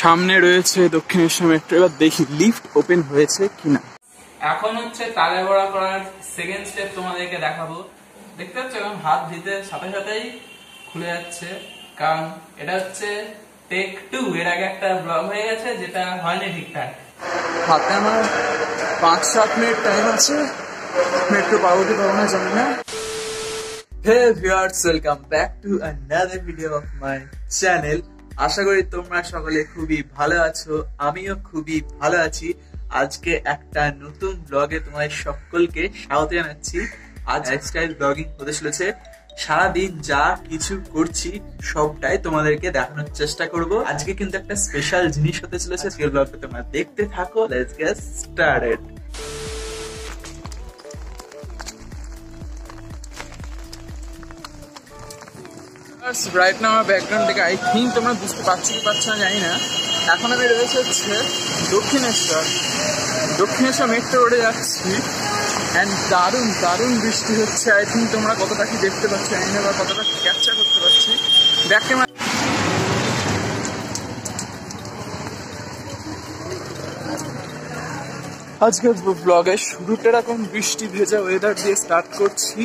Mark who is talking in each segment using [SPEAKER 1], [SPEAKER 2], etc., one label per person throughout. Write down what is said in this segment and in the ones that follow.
[SPEAKER 1] সামনে রয়েছে দক্ষিণেশ্বর মেট্রো। এবার দেখি লিফট ওপেন হয়েছে কিনা।
[SPEAKER 2] এখন হচ্ছে তালে বড়া করার সেকেন্ড স্টেপ তোমাদেরকে দেখাবো। দেখতে পাচ্ছ এখন হাত দিতে সাথে সাথেই খুলে যাচ্ছে, কারণ এটা হচ্ছে টেক 2। এর আগে একটা ব্লগ হয়ে গেছে যেটা হয়নি ঠিকঠাক।
[SPEAKER 1] হাতে আমার 5-7 মিনিট টাইম আছে, মেট্রো পাবো কি পাবো না জানি না।
[SPEAKER 3] Hey viewers, welcome back to another video of my channel. আশা করি তোমরা সকলে খুবই ভালো আছো, আমিও খুবই ভালো আছি। আজকে একটা নতুন ব্লগে তোমাদের সকলকে স্বাগত জানাচ্ছি। আজ লাইফস্টাইল ব্লগিং হতে চলেছে। সারাদিন যা কিছু করছি সবটাই তোমাদেরকে দেখানোর চেষ্টা করব। আজকে কিন্তু একটা স্পেশাল জিনিস হতে চলেছে, সেই ব্লগটা তোমরা দেখতে থাকো। Let's get started.
[SPEAKER 1] Right now আমার ব্যাকগ্রাউন্ড থেকে আই থিঙ্ক তোমরা বুঝতে পারছো কি পারছো না জানি না। এখন আমি রয়েছে হচ্ছে দক্ষিণেশ্বর মেট্রো রোডে যাচ্ছি। অ্যান্ড দারুণ বৃষ্টি হচ্ছে। আই থিঙ্ক তোমরা কতটা কি দেখতে পাচ্ছ জানি না, বা কতটা ক্যাপচার করতে পারছি। ব্যাক ক্যামেরা আজকের ব্লগের শুরুটা এরকম বৃষ্টি ভেজা ওয়েদার দিয়ে স্টার্ট করছি।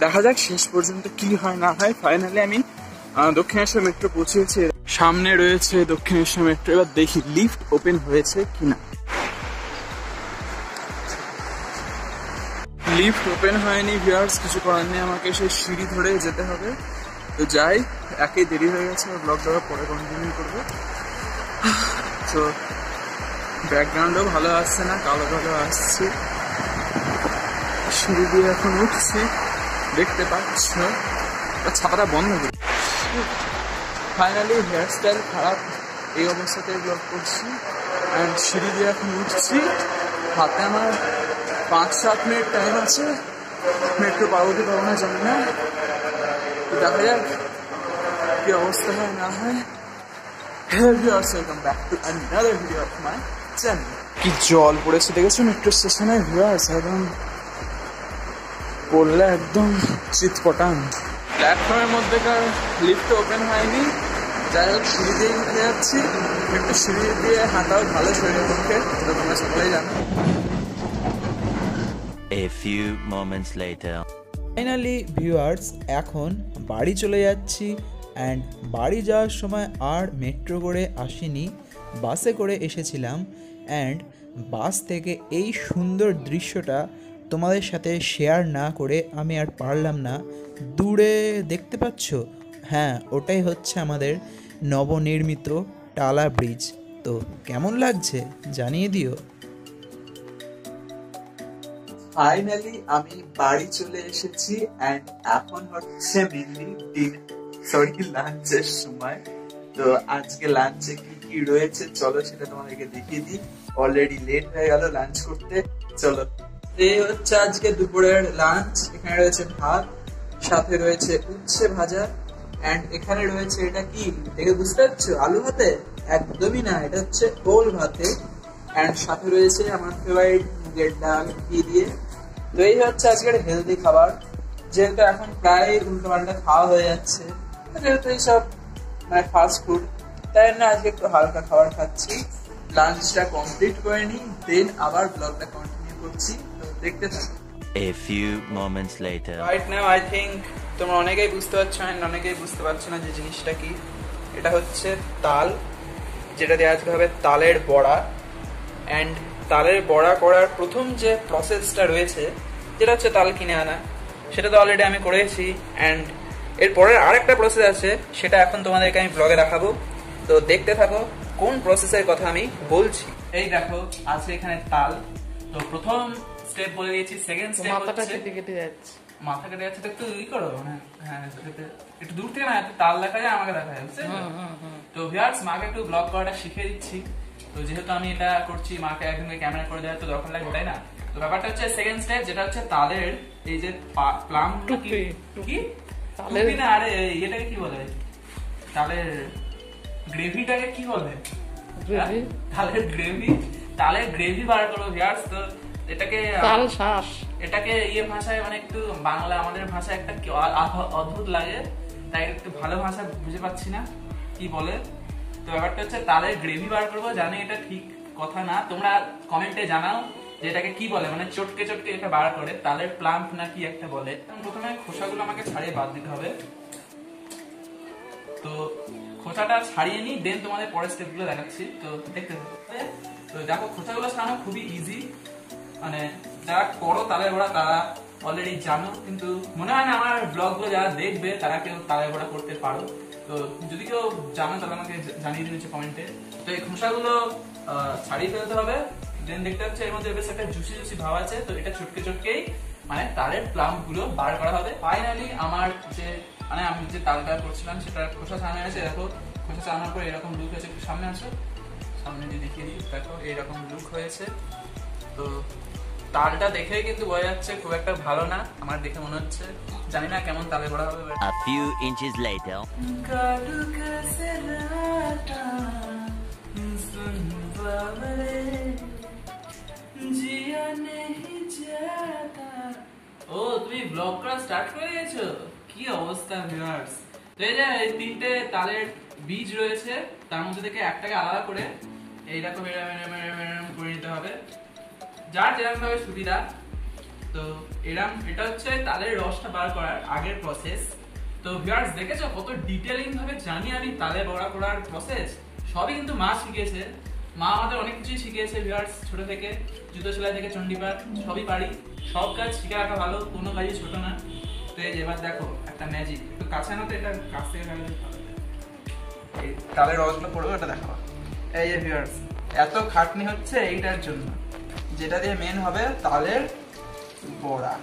[SPEAKER 1] দেখা যাক শেষ পর্যন্ত কি হয় না হয়। ফাইনালি আমি দক্ষিণেশ্বর মেট্রো পৌঁছেছি। সামনে রয়েছে দক্ষিণেশ্বর মেট্রো। এবার দেখি লিফট ওপেন হয়েছে কিনা। লিফট ওপেন হয়নি ভিউয়ার্স, কিছু করার নেই, আমাকে সেই সিঁড়ি ধরে যেতে হবে। তো যাই, একে দেরি হয়ে গেছে, ব্লগটা পরে কন্টিনিউ করবো। তো ব্যাকগ্রাউন্ডও ভালো আসছে না, কালো কালো আসছে। সিঁড়ি দিয়ে এখন উঠছি, দেখতে পাচ্ছ। ছাপাটা বন্ধ করি। ফাইনালি হেয়ার স্টাইল খারাপ, এই অবস্থাতে ব্লগ করছি। অ্যান্ড সিঁড়ি দিয়ে এখন উঠছি। হাতে আমার 5-7 মিনিট টাইম আছে, মেট্রো পাবো কি পাবো না জানি না। দেখা যাক কি অবস্থা হয় না হয়। কি জল পড়েছে দেখেছো মেট্রো স্টেশনে ভিউয়ার্স, একদম পড়লে একদম চিৎপটাং। প্ল্যাটফর্মের মধ্যেকার লিফট ওপেন হয়নি। যাই হোক, সিঁড়ি দিয়ে উঠে যাচ্ছি। একটু সিঁড়ি দিয়ে হাঁটাও ভালো শরীরের পক্ষে, সেটা তোমরা সকলেই জানো।
[SPEAKER 4] A few moments later.
[SPEAKER 5] Finally viewers এখন বাড়ি চলে যাচ্ছি। অ্যান্ড বাড়ি যাওয়ার সময় আর মেট্রো করে আসিনি, বাসে করে এসেছিলাম। অ্যান্ড বাস থেকে এই সুন্দর দৃশ্যটা তোমাদের সাথে শেয়ার না করে আমি আর পারলাম না। দূরে দেখতে পাচ্ছ, হ্যাঁ ওটাই হচ্ছে আমাদের নবনির্মিত টালা ব্রিজ। তো কেমন লাগছে জানিয়ে দিও।
[SPEAKER 3] ফাইনালি আমি বাড়ি চলে এসেছি। অ্যান্ড এখন হচ্ছে মেনলি লাঞ্চের সময়। তো আজকে লাঞ্চে কি কি রয়েছে চলো সেটা তোমাদেরকে দেখিয়ে দিই। অলরেডি লেট হয়ে গেল লাঞ্চ করতে। চলো, এই হচ্ছে আজকে দুপুরের লাঞ্চ। এখানে রয়েছে ভাত, সাথে রয়েছে উচ্ছে ভাজা, অ্যান্ড এখানে রয়েছে এটা কি দেখে বুঝতে পারছো? আলু ভাতে? একদমই না, এটা হচ্ছে ওল ভাতে। অ্যান্ড সাথে রয়েছে আমার ফেভারিট মুগের ডাল ঘি দিয়ে। তো এই হচ্ছে আজকের হেলদি খাবার। যেহেতু এখন প্রায় উল্টো পাল্টা খাওয়া হয়ে যাচ্ছে, যেহেতু এইসব মানে ফাস্ট ফুড, তাই না আজকে একটু হালকা খাবার খাচ্ছি। লাঞ্চটা কমপ্লিট করে নিই, দেন আবার ব্লগটা কন্টিনিউ করছি। তো দেখতে থাকো।
[SPEAKER 4] A few moments later.
[SPEAKER 2] Right now I think তোমরা অনেকেই বুঝতে পারছো, অ্যান্ড অনেকেই বুঝতে পারছো না যে জিনিসটা কি। এটা হচ্ছে তাল, যেটা দিয়ে আজকে হবে তালের বড়া। অ্যান্ড তালের বড়া করার প্রথম যে প্রসেসটা রয়েছে, যেটা হচ্ছে তাল কিনে আনা, সেটা তো অলরেডি আমি করেছি। অ্যান্ড এরপরের আরেকটা প্রসেস আছে, সেটা এখন তোমাদেরকে আমি ব্লগে দেখাবো। তো দেখতে থাকো কোন প্রসেসের কথা আমি বলছি। এই দেখো আছে এখানে তাল। তো প্রথম স্টেপ বলে দিয়েছি, সেকেন্ড স্টেপ হচ্ছে মাথা কেটে যাচ্ছে। তো একটু ই করো, হ্যাঁ একটু দূর থেকে না, তাল দেখা যায়, আমাকে দেখা যাচ্ছে। তো ভিউয়ার্স, মাকে একটু ব্লগ করাটা শিখিয়ে দিচ্ছি। তো যেহেতু আমি এটা করছি, মাকে একদিনকে ক্যামেরা করে দেওয়ার তো দরকার লাগবে, তাই না? তো ব্যাপারটা হচ্ছে সেকেন্ড স্টেপ, যেটা হচ্ছে তালের এই যে প্লাম কি তালের না, আরে এটাকে কি বলে, তালের গ্রেভিটাকে কি বলে? তালের গ্রেভি বার করো ভিউয়ার্স। তো এটাকে তাল শাঁস, এটাকে ইয়ে ভাষায় মানে একটু বাংলা আমাদের ভাষায় একটা অদ্ভুত লাগে, তাই একটু ভালো ভাষা বুঝে পাচ্ছি না কি বলে। তো ব্যাপারটা হচ্ছে তালের গ্রেভি বার করবো। জানি এটা ঠিক কথা না, তোমরা কমেন্টে জানাও যে এটাকে কি বলে, মানে চটকে চটকে এটা বার করে, তালের প্লাম্প না কি একটা বলে। প্রথমে খোসাগুলো আমাকে ছাড়িয়ে বাদ দিতে হবে। তো খোসাটা ছাড়িয়ে নিই, দেন তোমাদের পরের স্টেপগুলো দেখাচ্ছি। তো দেখতে থাকবে। তো দেখো খোসাগুলো ছাড়ানো খুবই ইজি, মানে যারা করো তালের বড়া তারা অলরেডি জানো, কিন্তু মনে হয় না আমার ব্লগগুলো যারা দেখবে তারা কেউ তালের বড়া করতে পারো। তো যদি কেউ জানো তাহলে আমাকে জানিয়ে দিয়েছে কমেন্টে। তো এই খোসাগুলো ছাড়িয়ে ফেলতে হবে। দেন দেখতে হচ্ছে এর মধ্যে বেশ একটা জুসি জুসি ভাব আছে, তো এটা চটকে চটকেই মানে তালের প্লাম্প গুলো বার করা হবে। ফাইনালি আমার যে মানে আমি যে তালটা করছিলাম সেটার খোসা ছাড়ানো হয়েছে। দেখো খোসা ছাড়ানোর পর এরকম লুক হয়েছে। একটু সামনে আসো, সামনে দিয়ে দেখিয়ে দিই। দেখো এইরকম লুক হয়েছে। তো তালটা দেখেই কিন্তু বোঝা যাচ্ছে খুব একটা ভালো না, আমার দেখে মনে হচ্ছে। জানি না কেমন তালে বড়া হবে।
[SPEAKER 4] A few inches later.
[SPEAKER 2] ও তুমি ব্লগ করা স্টার্ট করে দিয়েছো, কি অবস্থা ভিউয়ার্স। তো এই যে এই তিনটে তালের বীজ রয়েছে, তার মধ্যে থেকে একটাকে আলাদা করে এইরকম এরকম করে নিতে হবে, যার যেরকম ভাবে সুবিধা। তো এরকম এটা হচ্ছে তালের রসটা বার করার আগের প্রসেস। তো ভিউয়ার্স দেখেছো কত ডিটেইলিং ভাবে জানি আমি তালে বড়া করার প্রসেস। সবই কিন্তু মা শিখিয়েছে, মা আমাদের অনেক কিছুই শিখিয়েছে ভিউয়ার্স। ছোট থেকে জুতো সেলাই থেকে চণ্ডীপাঠ সবই পারি। সব কাজ শিখে রাখা ভালো, কোনো কাজই ছোট না। তো এই যে এবার দেখো একটা ম্যাজিক, একটু কাছে না তো এটা কাছ থেকে এই তালের রসগুলো পড়বে, এটা দেখাবো। এই যে ভিউয়ার্স এত খাটনি হচ্ছে এইটার জন্য, যেটা দিয়ে মেন হবে তালের বড়া।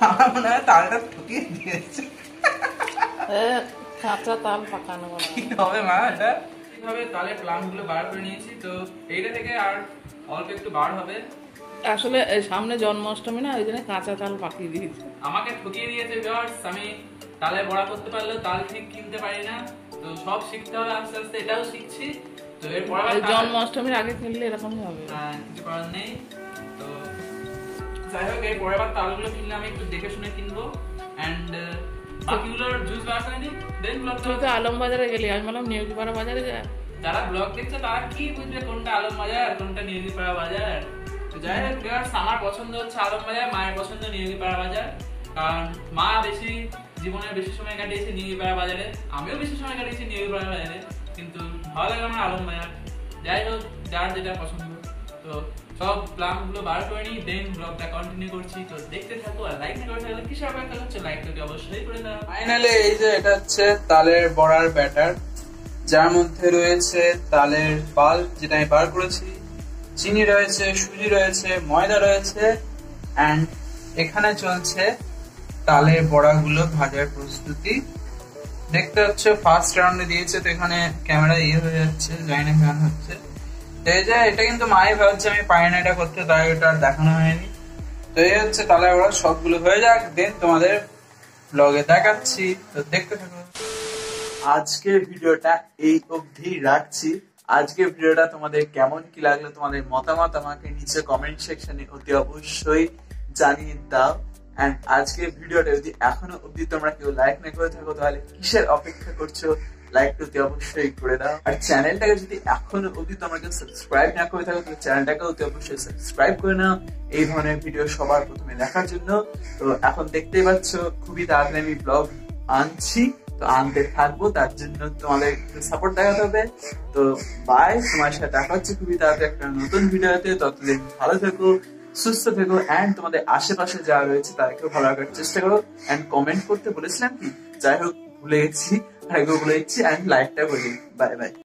[SPEAKER 2] আমার মনে হয় তালটা ঠকিয়ে দিয়েছে।
[SPEAKER 6] কাঁচা তাল পাকানো
[SPEAKER 2] কি হবে মা, এটা এইভাবে তালের প্লাম্প গুলো বার করে নিয়েছি। তো এইটা থেকে আর অল্প একটু বার হবে।
[SPEAKER 6] আসলে সামনে জন্মাষ্টমী না, ওই জন্য কাঁচা তাল পাকিয়ে দিয়েছে।
[SPEAKER 2] আমাকে ঠকিয়ে দিয়েছে ভিউয়ার্স। আমি তালে বড়া করতে পারলেও তাল ঠিক কিনতে পারি না। তো সব শিখতে হবে আস্তে আস্তে, এটাও শিখছি। তো এর পরে
[SPEAKER 6] জন্মাষ্টমীর আগে কিনলে এরকমই হবে,
[SPEAKER 2] কিছু করার নেই। তো যাই হোক এর পরের বার তালগুলো কিনলে আমি একটু দেখে শুনে কিনবো। এন্ড বাকিগুলোর জুস বার করে নিই। দেন ব্লগ
[SPEAKER 6] তুই তো আলম বাজারে গেলি, আমি বললাম নিয়োগীপাড়া বাজারে যা।
[SPEAKER 2] যারা ব্লগ দেখছে তারা কি বুঝবে কোনটা আলম বাজার আর কোনটা নিয়োগীপাড়া বাজার। তো যাই হোক আমার পছন্দ হচ্ছে আলম বাজার, মায়ের পছন্দ নিয়োগীপাড়া বাজার। কারণ মা বেশি জীবনের বেশি সময় কাটিয়েছে নিয়োগীপাড়া বাজারে, আমিও বেশি সময় কাটিয়েছি নিয়োগীপাড়া বাজারে, কিন্তু ভালো লাগে আমার আলম বাজার। যাই হোক যার যেটা পছন্দ। তো সব প্লাম গুলো বার করে নিই, দেন ব্লগটা কন্টিনিউ করছি। তো দেখতে থাকো, আর লাইক না করে থাকলে কিসের অপেক্ষা করছো, লাইকটাকে অবশ্যই করে দাও। ফাইনালি এই যে এটা হচ্ছে তালের বড়ার ব্যাটার, যার মধ্যে রয়েছে তালের পাল যেটা আমি বার করেছি, চিনি রয়েছে, সুজি রয়েছে, ময়দা রয়েছে, এন্ড এখানে চলছে তালের বড়াগুলো ভাজার প্রস্তুতি। দেখতে হচ্ছে ফার্স্ট রাউন্ডে দিয়েছে, তো এখানে ক্যামেরা হয়ে যাচ্ছে, জানি না কেমন হচ্ছে। এই যে এটা কিন্তু মাই ভাবছে, আমি পারি না এটা করতে, তাই এটা আর দেখানো হয়নি। তো এই হচ্ছে তালের বড়া, সবগুলো হয়ে যাক, দেন তোমাদের ব্লগে দেখাচ্ছি। তো দেখতে থাকো।
[SPEAKER 3] আজকের ভিডিওটা এই অবধি রাখছি। আজকের ভিডিওটা তোমাদের কেমন কি লাগলো, তোমাদের মতামত আমাকে নিচে কমেন্ট সেকশনে অতি অবশ্যই জানিয়ে দাও। এন্ড আজকের ভিডিওটা যদি এখনো অবধি তোমরা কেউ লাইক না করে থাকো তাহলে কিসের অপেক্ষা করছো, লাইকটা অতি অবশ্যই করে দাও। আর চ্যানেলটাকে যদি এখনো অবধি তোমরা কেউ সাবস্ক্রাইব না করে থাকো তাহলে চ্যানেলটাকে অতি অবশ্যই সাবস্ক্রাইব করে নাও এই ধরনের ভিডিও সবার প্রথমে দেখার জন্য। তো এখন দেখতেই পাচ্ছ খুবই তাড়াতাড়ি আমি ব্লগ আনছি, তো আনতে থাকবো, তার জন্য তোমাদের একটু সাপোর্ট দেখাতে হবে। তো বাই, তোমার সাথে দেখা হচ্ছে খুবই তাড়াতাড়ি একটা নতুন ভিডিওতে। ততদিন ভালো থেকো, সুস্থ থেকো, এন্ড তোমাদের আশেপাশে যারা রয়েছে তাদেরকেও ভালো রাখার চেষ্টা করো। এন্ড কমেন্ট করতে বলেছিলাম কি, যাই হোক ভুলে গেছি, আরেকবার বলে দিচ্ছি, এন্ড লাইকটা করে দিই। Bye bye.